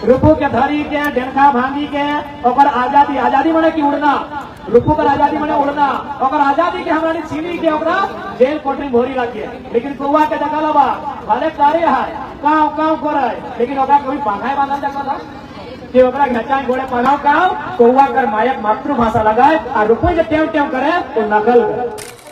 रूपू के धरी के डेनखा भांगी के और आजादी आजादी मने की उड़ना रूपू पर आजादी मने उड़ना और आजादी के हमारी छीनी के ओकरा जेल कोठरी भोरी रखिए लेकिन कौआ के जगह लबा भले कार्य है काव काव करे लेकिन ओकरा कभी पंखाए बांधल जगह था कि ओकरा घचाई घोड़े पढ़ाओ काव कौआ कर मायक मातृभाषा लगाए और रूपू जो टेव टेव करे तो नकल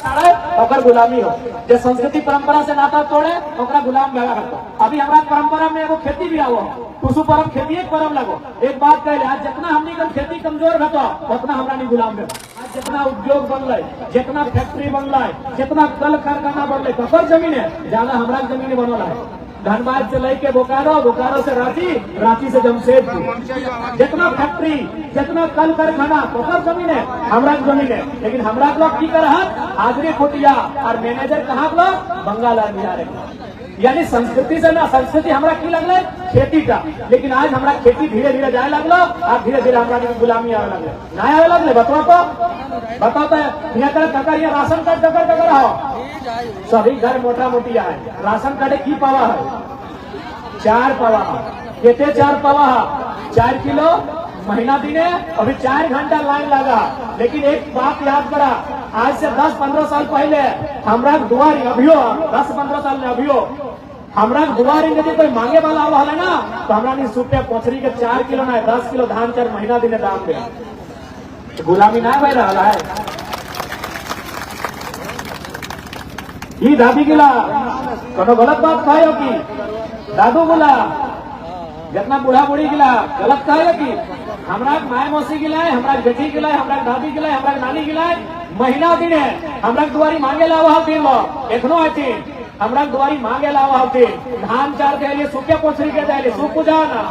करे ओकर गुलामी हो जो संस्कृति परंपरा से नाता तोड़े ओकरा गुलाम लगा करता। अभी हमारा परंपरा में एगो खेती भी आवो टुसु परम खेती एक परम लगो एक बात कह आज जितना हमनी का खेती कमजोर घटो उतना हमरा नहीं गुलाम रहे। आज जितना उद्योग बनल जितना फैक्ट्री बनल जितना कल कारखाना बनल ककर जमीन है ज्यादा हमारा जमीन बनल है। धनबाद से लेके बोकारो बोकारो से रांची रांची से जमशेदपुर जितना फैक्ट्री जितना कल कारखाना ककर जमीन है हमारा जमीन है। लेकिन हमारा लोग की कर हाजरी खुटिया और मैनेजर कहाँ लोग बंगाल आ बिहार यानी संस्कृति से ना संस्कृति हमारा की लगल खेती का लेकिन आज हमारा खेती धीरे धीरे जाए लगलो और धीरे धीरे हमारा गुलामी आवे लगले ना आवे लगले बताओ तो यहाँ कर राशन कार्ड डकर हो सभी घर मोटा मोटी है राशन कार्ड की पावा है 4 पावा केते 4 पावा 4 किलो महीना दिने अभी 4 घंटा लाइन लगा। लेकिन एक बात याद करा आज से 10-15 साल पहले हमारा दुआरी अभियो 10-15 साल में अभियो हमारा दुआरी यदि कोई मांगे वाला हुआ है ना तो हमारा नहीं सुटे पोछरी के 4 किलो ना 10 किलो धान 4 महीना दिने दाम दे गुलामी ना बह रहा है। ये दादी गिला कोनो गलत बात कहो की दादू बोला जितना बूढ़ा बूढ़ी गिला गलत कहे की हमरा माय मौसी गिलाए हमरा बेटी गिलाए हमरा दादी गिलाए हमरा नानी गिलाए महीना दिन है हमरा दुआरी मांगे ला वहां दिन लो एखनो आती हमरा दुआरी मांगे ला वहां दिन धान 4 के लिए सूखे पोछरी के दे सूख पूजा ना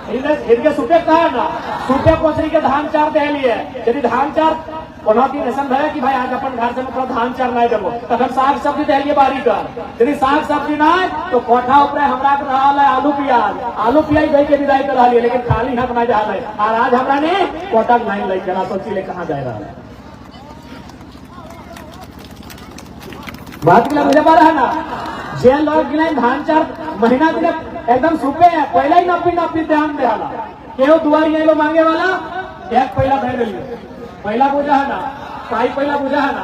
इनके सूखे कहा ना सूखे पोछरी के धान 4 दे लिए यदि धान 4 दिन ऐसा भया कि भाई आज अपन घर से मतलब धान 4 नहीं देवो तखन साग सब्जी दे बारी का यदि साग सब्जी ना तो कोठा ऊपर हमरा रहा आलू प्याज दे के विदाई करा लिए लेकिन खाली हाथ नहीं जा रहे और आज हमरा ने कोटा नहीं ले चला सोची ले कहाँ जा रहा है बात के मुझे पता है ना जे लोग गिलाए धान 4 महीना दिन एकदम सूखे है पहले ही नपी ध्यान दे केहू दुआरी लो मांगे वाला एक पहला दे दिए पहला पूजा है ना पाई पहला पूजा है ना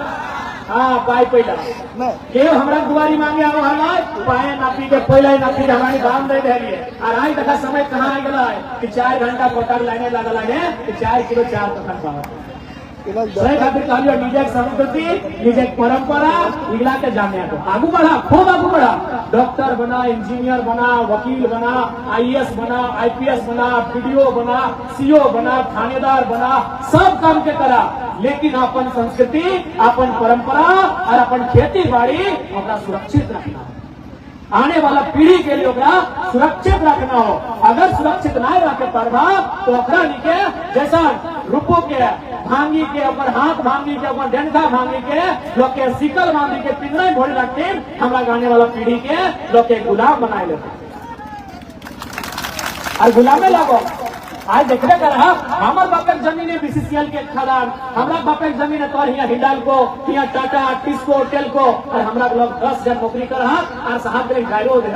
हाँ पाई पहला केहू हमरा दुआरी मांगे आओ है पाए नापी के पहले ही नापी हमारी दाम दे दिए और आज तक समय कहाँ आ गया है कि 4 घंटा कोटा लाने लगा है कि 4 किलो 4 कखन पावा सही खातिर कहलियो निजे संस्कृति निजे परंपरा इगला के जाने को आगू बढ़ा खूब आगू बढ़ा डॉक्टर बना इंजीनियर बना वकील बना आईएएस बना आईपीएस बना पीडीओ बना सीओ बना थानेदार बना सब काम के करा लेकिन अपन संस्कृति अपन परंपरा और अपन खेती बाड़ी अपना सुरक्षित रखना आने वाला पीढ़ी के लिए सुरक्षित रखना हो। अगर सुरक्षित नहीं रखे पारबा तो ओकरा के जैसा रूपो के भांगी के ऊपर हाथ भांगी के ऊपर डेंखा भांगी के लोग के सिकल भांगी के पिंजरा भोरे रखते हमारा आने वाला पीढ़ी के लोग के गुलाम बनाए लेते और गुलामे लगो आज देखने का रहा हमारे बापे जमीन है बीसीसीएल के खदान हमारा बापे जमीन है तो यहाँ हिंडाल्को यहाँ टाटा टिस्को टेल्को और हमारा लोग 10,000 नौकरी कर रहा और साहब गायरो दे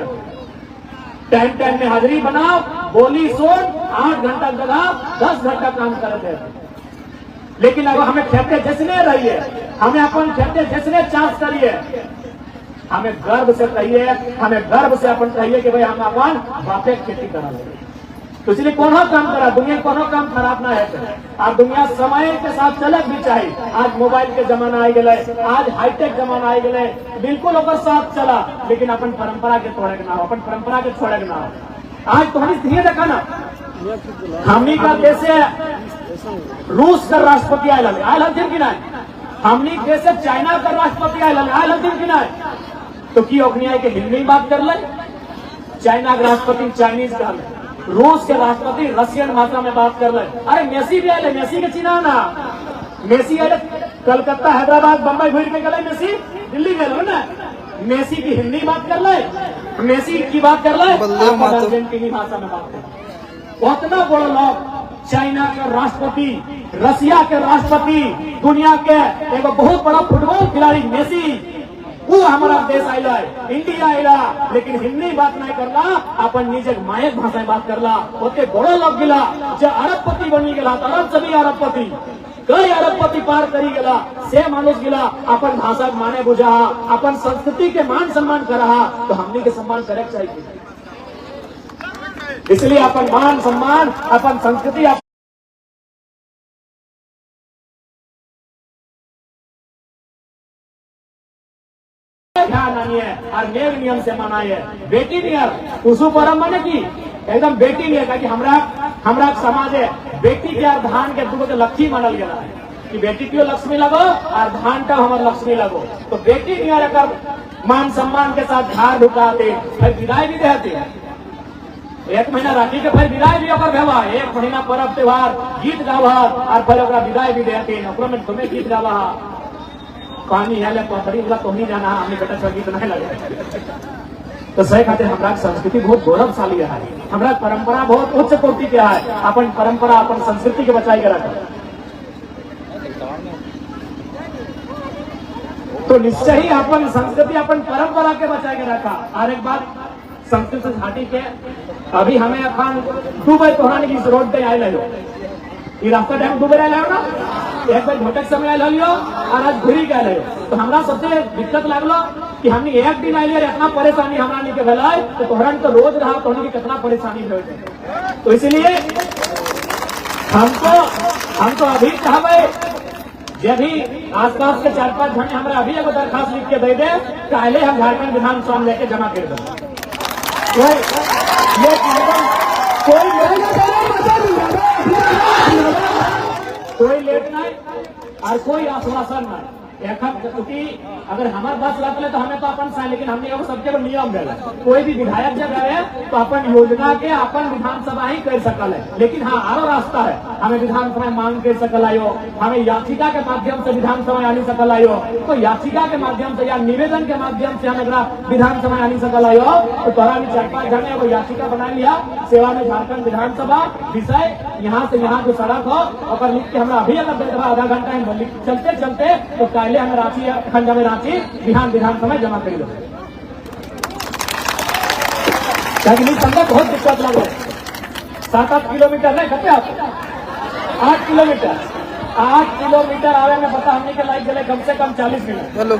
टाइम में हाजिरी बनाओ बोली सुन 8 घंटा जगह 10 घंटा काम करते लेकिन अब हमें खेते जैसने रहिए हमें अपन खेते जैसने चार्ज करिए हमें गर्व से कहिए हमें गर्व से अपन कहिए कि भाई हम अपन बापे खेती करा ले तो इसलिए कोनो काम करा दुनिया कोनो काम खराब ना है और दुनिया समय के साथ चलक भी चाहिए। आज मोबाइल के जमाना आ गए आज हाईटेक जमाना आ गए बिल्कुल ओकर साथ चला लेकिन अपन परंपरा के तोड़े ना अपन परंपरा के छोड़े ना आज तो हम धीरे देखा ना हमनी का देश रूस का राष्ट्रपति आयल हथिन कि नहीं हमनी देश चाइना का राष्ट्रपति आयल हथिन कि नहीं तो की ओखनी के हिंदी बात कर ले चाइना के राष्ट्रपति चाइनीज का रूस के राष्ट्रपति रशियन भाषा में बात कर रहे अरे मेसी भी आए मेसी के चिन्हा ना मेसी आए कलकत्ता हैदराबाद बम्बई घूर के गए मेसी दिल्ली गए ना मेसी की हिंदी बात कर ले मेसी की बात कर ले अर्जेंटीनी भाषा में बात कर उतना बड़ा लोग चाइना के राष्ट्रपति रशिया के राष्ट्रपति दुनिया के एक बहुत बड़ा फुटबॉल खिलाड़ी मेसी वो हमारा देश आयला इंडिया आयला, लेकिन हिंदी बात नहीं करला, अपन निजे मायक भाषा में बात करला, ओते बड़ो लोग गिला जो अरबपति बनी गला, अरब सभी अरबपति कई अरबपति पार करी गला, से मानुष गिला अपन भाषा माने बुझा, अपन संस्कृति के मान सम्मान करा, तो हमने के सम्मान करे चाहिए। इसलिए अपन मान सम्मान अपन संस्कृति ध्यान आनिए और नेम नियम से मनाइए। बेटी नियर टुसु परम माने की एकदम बेटी नियर का कि हमरा समाज है बेटी के और धान के दुगो के लक्ष्मी मानल गया है कि बेटी क्यों लक्ष्मी लगो और धान का हमारे लक्ष्मी लगो, तो बेटी नियर अगर मान सम्मान के साथ धार ढुकाते फिर विदाई भी देते हैं। एक महीना राखी के फिर विदाई भी ओकर भेवा, एक महीना पर्व त्योहार गीत गावा और फिर ओकरा विदाई भी देते हैं। ओकरा में तुम्हें गीत गावा पानी है पोखरी वाला तो नहीं जाना, हमने बेटा सब गीत नहीं लगे। तो सही खाते हमारा संस्कृति बहुत गौरवशाली है, हमारा परंपरा बहुत उच्च कोटि के है। अपन परंपरा अपन संस्कृति के बचाई के रखा, तो निश्चय ही अपन संस्कृति अपन परंपरा के बचाई के रखा। और एक बात संस्कृत घाटी के अभी हमें अखान दुबई तोहरानी की रोड पे आए लो, ये रास्ता टाइम दुबई आए ना, एक बार घटक समय आए लियो और आज घुरी गए, तो हमरा सबसे दिक्कत लगलो कि हमने एक दिन आए इतना परेशानी हमरा नहीं के भेलाय, तो तोहरान तो रोज रहा तो की कितना परेशानी हो। तो इसलिए हमको अभी चाहबे जब भी आसपास के 4-5 घंटे हमारा अभी एगो दरखास्त लिख के दे दे, पहले हम झारखंड विधानसभा लेके जमा कर दें। कोई लेट नहीं और कोई आश्वासन नहीं, क्योंकि अगर हमारे पास रख तो हमें तो अपन साल, लेकिन हमने सबके नियम दिया कोई भी विधायक जब है तो अपन योजना के अपन विधानसभा ही कर सकल है। लेकिन हाँ आरो रास्ता है, हमें विधानसभा मांग कर सकल आयो, हमें याचिका के माध्यम से विधानसभा आनी सकल आयो, तो याचिका के माध्यम से या निवेदन के माध्यम से हम विधानसभा आनी सकल आयो, तो तोरा 4-5 घंटे वो याचिका बना लिया सेवा में झारखंड विधानसभा विषय यहाँ से यहाँ जो सड़क हो और लिख के हमारा अभी अगर आधा घंटा चलते चलते तो पहले हमें रांची खंड में रांची विधानसभा जमा कर लो। संगत बहुत दिक्कत लगे, 7-8 किलोमीटर नहीं कहते आप, 8 किलोमीटर आवे में पता हमने के लाइक गए कम से कम 40 मिनट। हेलो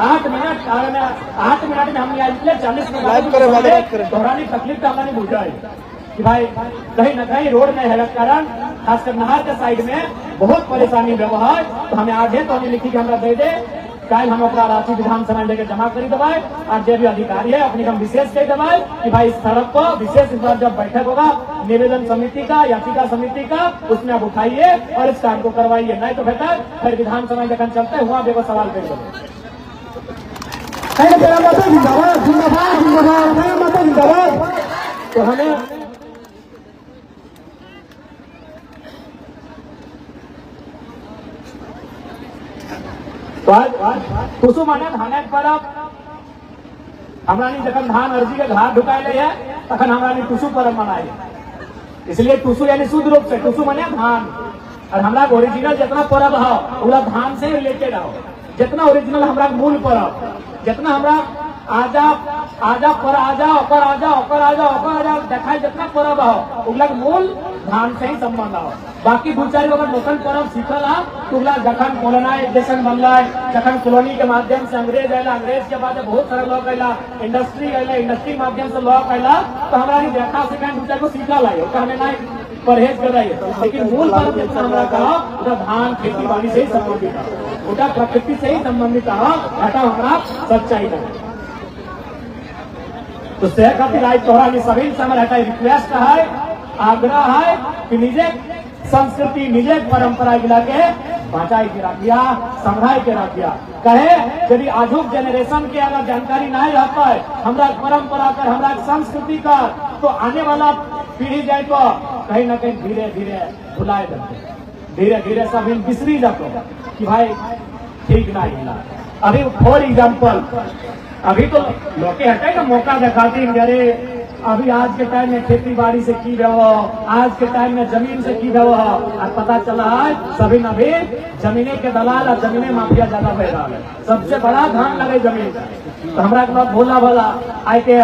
8 मिनट आवे में 8 मिनट में हमने आज 40 मिनट दोहरानी तकलीफ का हमने बुझा है कि भाई कहीं न कहीं रोड में है कारण खासकर नहर के साइड में बहुत परेशानी व्यवहार, तो हमें आगे तो हमें लिखी कि हमारा दे दे कल हम अपना रांची विधानसभा लेकर जमा करी दबाए और जो भी अधिकारी है अपनी हम विशेष कही दबाए कि भाई इस सड़क को विशेष इस बार जब बैठक होगा निवेदन समिति का याचिका समिति का उसमें आप उठाइए और इस काम को करवाइए, नहीं तो बेहतर फिर विधानसभा जब चलते हुआ देखो सवाल कर दो। तो हमें टुसु माने धाने परब हमरा जखन धान अर्जी के घाट ढुकाए है तखन हमरा टुसु परब मनाए, इसलिए टुसु यानी शुद्ध रूप से टुसु माने धान, और हमरा ओरिजिनल जितना परब है पूरा धान से रिलेटेड हो, जितना ओरिजिनल हमरा मूल परब जितना हमरा आजा पर आजा देखाए जितना परब हो उगला मूल धान से ही संबंध हो। बाकी 2-4 अगर लोकल परब सीखल है तो उगला जखन कॉलोनाइजेशन बनला जखन कॉलोनी के माध्यम से अंग्रेज आयला, अंग्रेज के बाद बहुत सारा लोग आयला, इंडस्ट्री आयला, इंडस्ट्री के माध्यम से लोग आयला, तो हमारा देखा से 2-4 को सीखल है हमें ना परहेज कर रही है, लेकिन मूल परब जितना हमारा कहा धान खेती बाड़ी से ही संबंधित है, उनका प्रकृति से ही संबंधित है, हटा हमारा सच्चाई है। तो से खातिर आज तोहरा सभी से हमारा रिक्वेस्ट है, आग्रह है कि निजे संस्कृति निजे परंपरा गिला के बचाई के रखिया, संभाल के रखिया। कहे यदि आधुनिक जनरेशन के अगर जानकारी नहीं रहता है हमारा परंपरा का हमारा संस्कृति का, तो आने वाला पीढ़ी जाए तो कहीं न कहीं धीरे धीरे भुलाए जाते, धीरे धीरे सब बिसरी जाते कि भाई ठीक नहीं मिला। अभी फॉर एग्जाम्पल अभी तो लोग हटे का मौका दिखाती अरे अभी आज के टाइम में खेती बाड़ी से की रहो, आज के टाइम में जमीन से की रहो, और पता चला है सभी नभी जमीने के दलाल और जमीने माफिया ज्यादा बह रहा है। सबसे बड़ा धान लगे जमीन का। तो हमारा के लोग भोला भोला आए के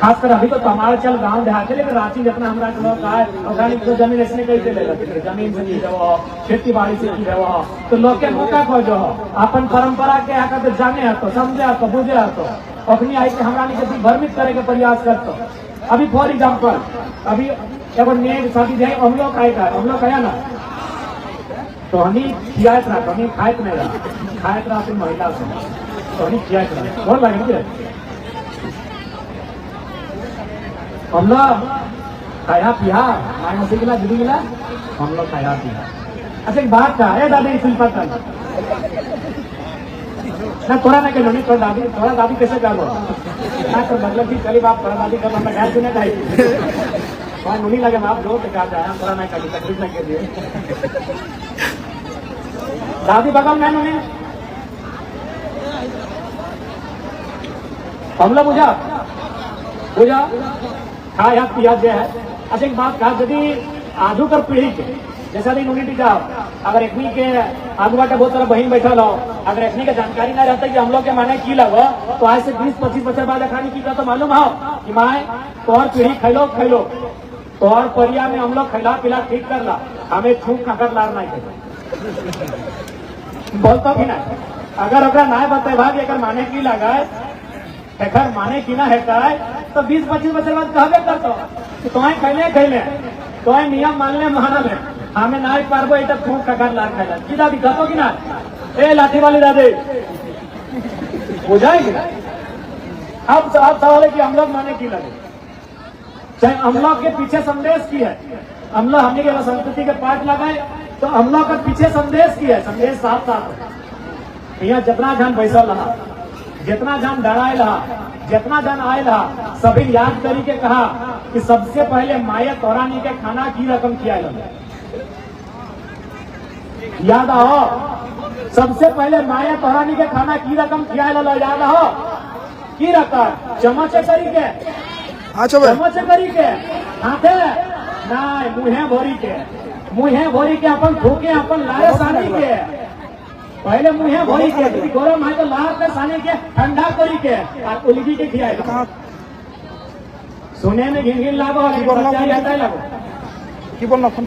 खासकर अभी तो हमारे चल गाँव देहात है, लेकिन रांची जितना हमारा के लोग आए और जमीन इसने कैसे ले लेते, जमीन से की रहो, खेती बाड़ी से की रहो, तो लोग के मौका खोजो अपन परंपरा के आकर तो जाने है तो समझे है तो बुझे है तो अपनी आई के हमारा के भ्रमित करे के प्रयास करते। अभी फॉर एग्जाम्पल अभी एगो नेक शादी जाए हम लोग आया ना तो हनी खियात रहा, हनी खायत नहीं रहा, खायत रहा अपनी महिला से तो हनी खियात रहा बहुत लगे हम लोग खाया पिया माय मसी गिला दीदी गिला हम लोग खाया पिया। अच्छा एक बात का है दादी सिंपल कर ना थोड़ा ना कह लो थोड़ा दादी कैसे कर लो ना तो मतलब कि करीब आप थोड़ा दादी कर मैं गैर सुने चाहिए मुनी लगे आप दो क्या जाए थोड़ा ना करिए तकलीफ ना कीजिए दादी बगल में उन्हें हम लोग बुझा खाया पिया जो है। अच्छा एक बात कहा यदि आजू कर पीढ़ी के जैसा दिन यूनिटी जाओ अगर एकनी के आगू बाटे बहुत सारा बहन बैठल हो, अगर एकनी के जानकारी ना रहता कि हम लोग के माने की लगो तो आज से 20-25 बच्चे बाद खाने की तो मालूम हो कि माए तोहर पीढ़ी खैलो तोहर परिया में हम लोग खैला पिला ठीक कर ला, हमें थूक खकर लार नहीं बोलता भी ना अगर ओकरा ना बताए भाग एक माने की लगाए एकर माने की ना है तो 20-25 बच्चे बाद कहबे करतो तुम्हें खैले तो नियम मानले मानल है हमें ना पारबो इतना फूक खकर लार खाला की दादी कहतो कि ना ए लाठी वाली दादी बुझाएगी ना। अब सवाल है कि हम लोग माने की लगे चाहे हम लोग के पीछे संदेश की है, हम लोग हमने के संस्कृति के पाठ लगाए तो हम लोग के पीछे संदेश की है, संदेश साफ साफ यहाँ जितना जन पैसा लहा जितना जन डराए रहा जितना जन आए रहा सभी याद करी के कहा कि सबसे पहले माया तोरानी के खाना की रकम किया याद आओ सबसे पहले माया तोरानी के खाना की रकम किया याद आओ की रकम चम्मच करी के चम्मच करी के हाथे ना मुहे भोरी के अपन ठोके अपन लारे सानी के पहले मुहे भोरी के गरम है तो लार पे सानी के ठंडा करी के और उलगी के खियाए सुने में घिन लागो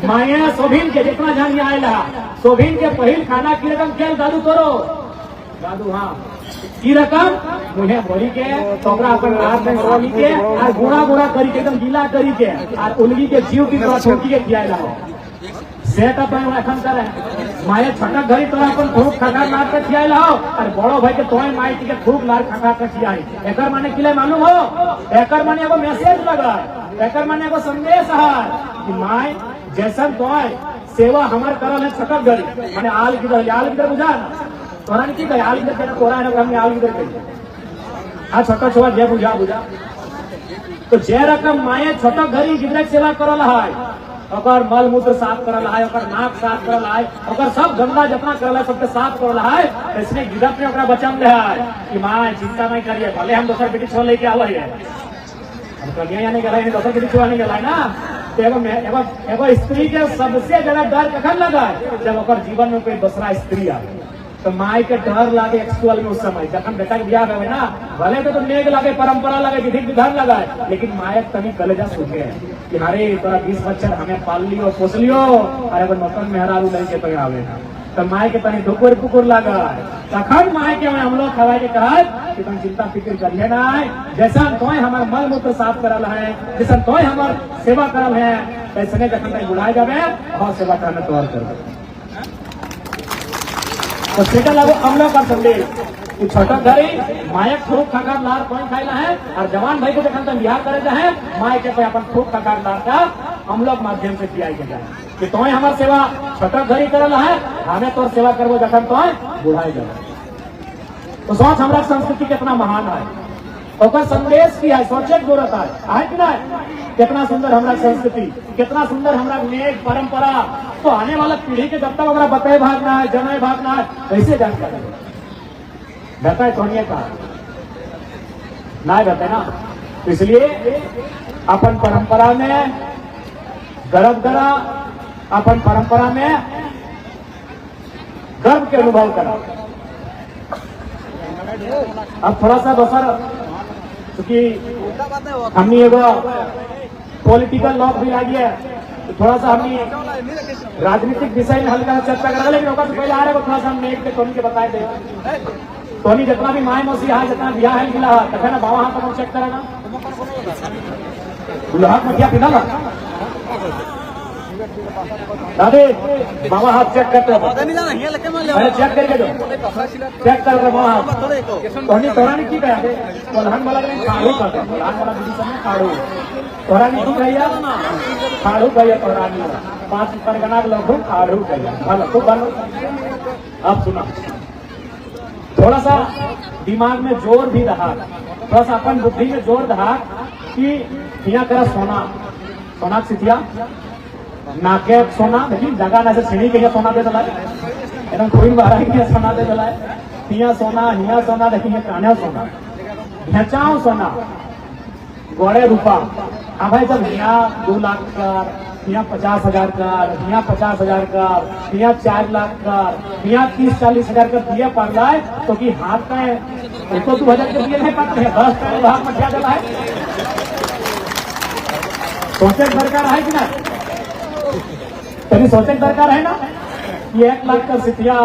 माया सोभिन के जितना जान आए रहा सोभिन के पहिल खाना की रकम क्या दादू करो दादू हाँ की रकम मुहे भोरी के टोकरा अपन लार पे सोनी के और गुड़ा करी के एकदम गीला करी के और उलगी के जीव की छोटी के खियाए रहा सेट अपन एखन करे माये छटक घरी तोरा अपन खूब खखा लार के खियाए लाओ और बड़ो भाई के तोय माई के खूब लार खखा के खियाई एकर माने किले मालूम हो एकर माने एगो मैसेज लगा एकर माने एगो संदेश है कि माय जैसन तोय सेवा हमार करल है छटक घरी माने आल किधर बुझा ना तोरा की कहे आल किधर तोरा है हमने आल किधर कही आ छोटा छोटा जे बुझा तो जे रकम माये छटक घरी गिदरक सेवा करल है ओकर मल मूत्र साफ करल है ओकर नाक साफ करल है ओकर सब गंदा जितना करल है सबके साफ करल है इसने गिदत में ओकरा बचन दे है कि मां चिंता नहीं करिए भले हम दोसर बेटी छोड़ लेके आवे है हम कन्या यानी गला है दोसर बेटी छोड़ नहीं गला है ना तो एगो स्त्री के सबसे ज्यादा डर कखन लगा है जब ओकर जीवन में कोई दूसरा स्त्री आवे तो माई के डर लागे एक्चुअल में उस समय जब बेटा के ब्याह हुए ना भले तो नेक लगे परंपरा लगे विधि विधान लगा लेकिन मायक तनी कलेजा सूखे कि अरे तोरा 20 बच्चर हमें पाल लियो पोस लियो और अगर नौकर मेहरारू नहीं के तो आवे ना तो माय के तनी ढुकुर पुकुर लगा तखन माय के हम लोग खवाए के कहा कि तुम चिंता फिक्र करिए ना जैसा तोय हमार मल मूत्र साफ करल है जैसा तोय हमार सेवा करल है ऐसे जखन तक बुलाए जावे और सेवा करने तैयार कर तो सेटा लागो हम लोग कर संदेश छोटा घरी मायक खूब खकार लार कौन खाइला है और जवान भाई को जखन तक बिहार करे है माय के अपन खूब खकार लार का हम लोग माध्यम से किया जाए कि तोय हमार सेवा छोटा घरी करल है हमें तोर सेवा करबो जखन तोय बुढ़ाई जाए तो सोच हमारा संस्कृति कितना महान है ओकर संदेश की है सोचे जरूरत है कि ना कितना सुंदर हमारा संस्कृति कितना सुंदर हमारा नेक परंपरा तो आने वाला पीढ़ी के जब तक हमारा बताए भागना है जनाए भागना है कैसे जानकारी बताए सोनिए का ना बताए ना इसलिए अपन परंपरा में गर्व करा, अपन परंपरा में गर्व के अनुभव करा। अब थोड़ा सा दोसर, क्योंकि हमने एगो पॉलिटिकल लॉक भी लागी है, तो थोड़ा सा हमने राजनीतिक विषय में हल्का चर्चा करा, लेकिन ओकर से पहले आ रहे को थोड़ा सा हम एक टोनी के बताए दे। टोनी जितना भी माए मौसी है, जितना बियाह है मिला है, तखे ना बाबा हाथ पर चेक करा ना, लोहा मटिया पिना ना दादे, बाबा हाथ चेक करते हो, चेक करके दो, चेक कर बाबा हाथ। टोनी तोरा ने की कहा थे, कोल्हान वाला ने खाड़ू करते, कोल्हान वाला दीदी समय खाड़ू, तोरा ने की कहिया खाड़ू कहिया, तोरा ने 5 परगना के लोग खाड़ू कहिया, भलो खूब भलो। अब सुना, थोड़ा सा दिमाग में जोर भी रहा, थोड़ा सा अपन बुद्धि में जोर रहा कि यहाँ करा सोना सिथिया नाके सोना, देखिए जगह ना से सीढ़ी के सोना दे दला, एकदम कोई बारह के सोना दे दला, हिया सोना, देखिए कान्या सोना, घेचाओ सोना, गोड़े रूपा। अब भाई जब यहाँ 2 लाख का, यहाँ 50,000 का, यहाँ 50,000 का, यहाँ 4 लाख का, यहाँ 30-40 हजार का दिए पड़ रहा है, तो कि हाथ का है उसको 2,000 के दिए नहीं पाते हैं, 10 का भाग मठिया चला है। सोचे सरकार है कि ना, कभी सोचे दरकार है ना कि 1 लाख कर सिथिया,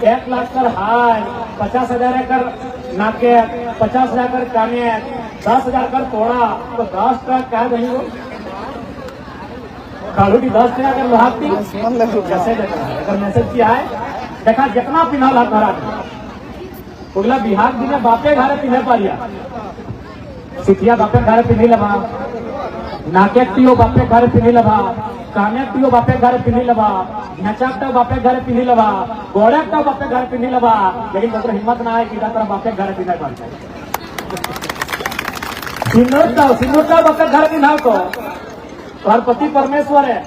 1 लाख कर हाय, 50,000 कर नाके, 50,000 कर काने, 10,000 कर तोड़ा, तो 10 का क्या नहीं हो कालू की 10 टका कर लोहाती कैसे देखा है? अगर मैसेज किया है देखा जितना पिन्हा ला घरा उगला बिहार दिन बापे घरे पिन्हे पारिया, सिथिया बापे घरे पिन्ही लबा, नाके टियो बापे घरे पिन्ही लबा, काने टियो बापे घरे पिन्ही लबा, घेचाक बापे घरे पिन्ही लबा, गोड़े बापे घरे पिन्ही लबा, लेकिन तो हिम्मत ना है कि तरह बापे घरे पिन्हे पारिया। सिंदूर बापे घरे पिन्हा को तोहर पति परमेश्वर है,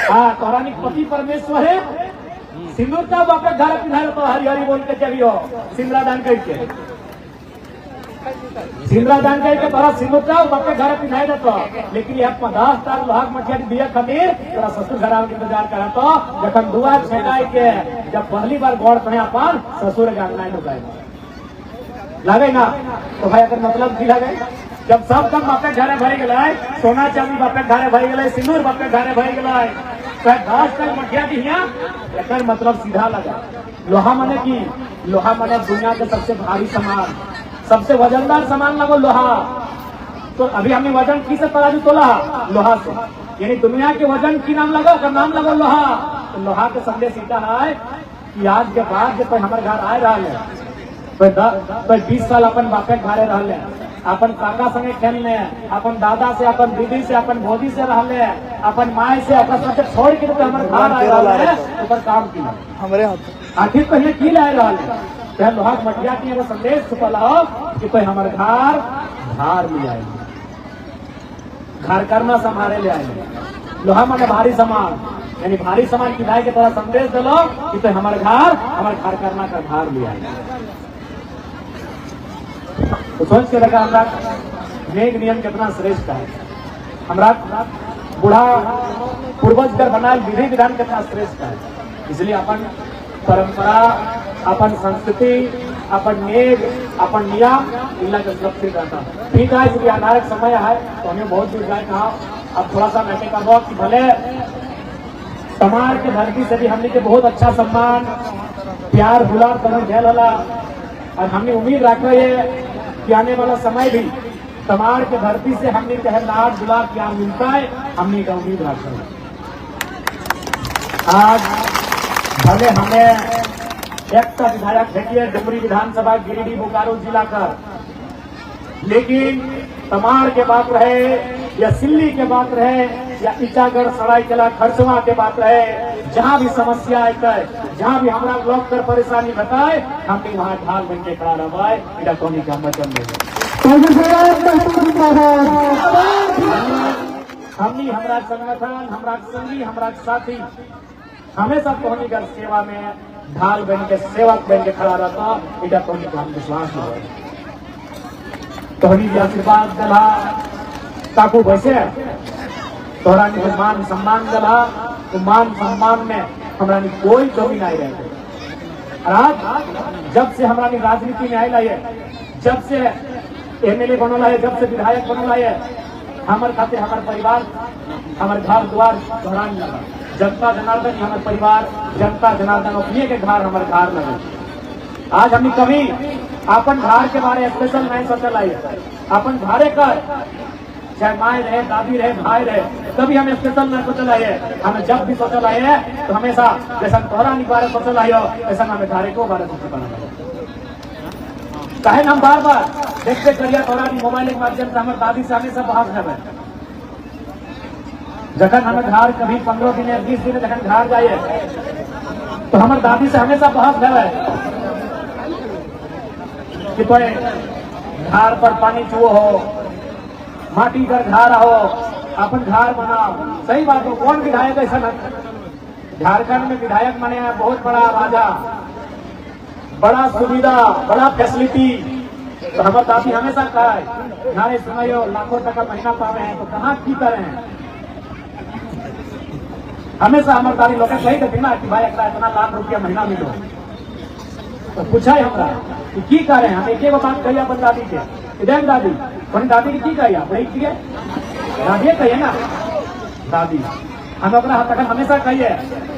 हाँ तोहरा पति परमेश्वर है, सिंदूर का बापे घर पिन्हा तो हरी हरी बोल के चली हो, सिंदूरा दान करके, सिंदूरा दान करके तोरा सिंदूर का बापे घर पिन्हा देतो, लेकिन यह 50 साल लोहाक मठिया दिया खातिर तोरा ससुर घर आवे इंतजार करा, तो जखन दुआर छेकाई के जब पहली बार गौर पड़े अपन ससुर के अंगना में गए लगे ना, तो भाई अगर मतलब की लगे जब सब कम बापे घरे भर गए, सोना चांदी बापे घरे भर गए, सिंदूर बापे घरे भर गए, 10 तक मठिया दिया, एक मतलब सीधा लगा। लोहा माने की, लोहा माने दुनिया के सबसे भारी सामान, सबसे वजनदार सामान लगो लोहा। तो अभी हमने वजन की से तराजू तोला लोहा से, यानी दुनिया के वजन की नाम लगो का नाम लगो लोहा। तो लोहा के संदेश सीधा है कि आज के बाद जब हमारे घर आए रहा है तो 20 साल अपन बापे घरे रहे, अपन काका संगे खेलने, अपन दादा से, अपन दीदी से, अपन भौजी से रहले, अपन माए से, अपन सबसे छोड़ के तो हमारे घर आए रहे हैं, ऊपर काम की हमारे आखिर पहले की लाए रहे लोहा मटिया की एगो संदेश छुपल हो कि कोई हमारे घर धार ले आएंगे, घर करना संभाले ले आएंगे। लोहा माने भारी सामान, यानी भारी सामान की लाए के तरह संदेश दिलो कि कोई हमारे घर करना का धार ले आएंगे। तो सोच के देखा हमरा नेक नियम कितना श्रेष्ठ है, हमरा बूढ़ा पूर्वज कर बनाए विधि विधान कितना श्रेष्ठ है। इसलिए अपन परंपरा, अपन संस्कृति, अपन नेक, अपन नियम इनका के सुरक्षित रहता है। ठीक है, इसलिए अनारक समय है तो हमें बहुत दूर जाए कहा। अब थोड़ा सा मैं कहूँ कि भले तमार के धरती से भी हमने के बहुत अच्छा सम्मान प्यार गुलाब कदम झेल होला, और हमने उम्मीद रख रहे है कि आने वाला समय भी तमार के धरती से हमने कहे लाड गुलाब प्यार मिलता है, हमने का उम्मीद रख रहे हैं। आज भले हमें एक विधायक भेटिए डुमरी विधानसभा गिरिडीह बोकारो जिला का, लेकिन तमार के बात रहे या सिल्ली के बात रहे या ईटागढ़ सरायकेला खरसवा के बात रहे, जहाँ भी समस्या आए, जहाँ भी हमारा ब्लॉक कर परेशानी बताए, हम भी वहाँ ढाल बन के खड़ा रहा इधर कौनी का वचन हमनी हमारा संगठन, हमारा संगी, हमारा साथी हमेशा कौनी कर सेवा में ढाल बन के सेवक बन के खड़ा रहता, इधर कौनी का हम विश्वास नहीं। तोहरी भी आशीर्वाद दला ताकू वैसे तोहरा ने मान सम्मान दला तो मान सम्मान में हमरा ने कोई कमी नहीं रहते। और आज जब से हमरा ने राजनीति में आयल है, जब से एमएलए बनल है, जब से विधायक बनल है, हमारे खाते हमारे परिवार हमारे घर द्वार दोहरान लगा। जनता जनार्दन हमारे परिवार, जनता जनार्दन अपने के घर हमारे घर लगे। आज हमने कभी अपन घर के बारे स्पेशल नहीं सोचल है। अपन घरे कर चाहे माए रहे, दादी रहे, भाई रहे, कभी हमें स्पेशल नहीं सोचल है। हमें जब भी सोचल है तो हमेशा जैसा तोहरा के बारे सोचल है ऐसा हमें घरे को बारे सोचल है। कहे हम बार बार देखते करिया तोहरा मोबाइल के माध्यम से हमारे दादी से हमेशा बहस है। जखन हमें घर कभी 15 दिन 20 दिन जखन घर जाए तो हमारे दादी से हमेशा बहस है कि तो घर पर पानी चुओ हो, माटी कर घर हो, अपन घर बनाओ। सही बात हो। कौन विधायक ऐसा न झारखंड में विधायक माने बहुत बड़ा राजा, बड़ा सुविधा, बड़ा फैसिलिटी। तो हमारे दादी हमेशा कहा है नारे सुनाइयो लाखों टका महीना पावे हैं तो कहाँ की करें। हमेशा हमारे दादी लोग सही कहती ना कि भाई इतना लाख रुपया महीना मिलो। तो पूछा है हमरा कि की करें। हम एक बात कही अपन दादी के इधर दादी अपनी दादी की कही आप दादी कहिए ना दादी हम अपना तक हमेशा कहिए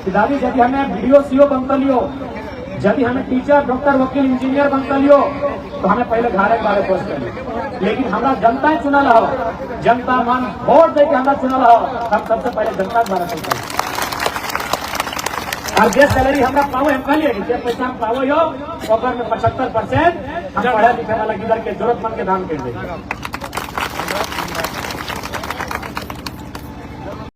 कि दादी यदि हमें वीडियो सीओ बनता लियो, यदि हमें टीचर डॉक्टर वकील इंजीनियर बनता लियो तो हमें पहले घरे के बारे पोस्ट कर। लेकिन हमारा जनता चुनल हो, जनता मन वोट दे के हमारा चुनल हो, हम सबसे पहले जनता के बारे सोचते हैं। और जे सैलरी हमारा पाओ हम कहलिए जे पैसा हम पाओ हो में 75% हम पढ़े लिखे वाला गिदर के जरूरतमंद के दान कर दे।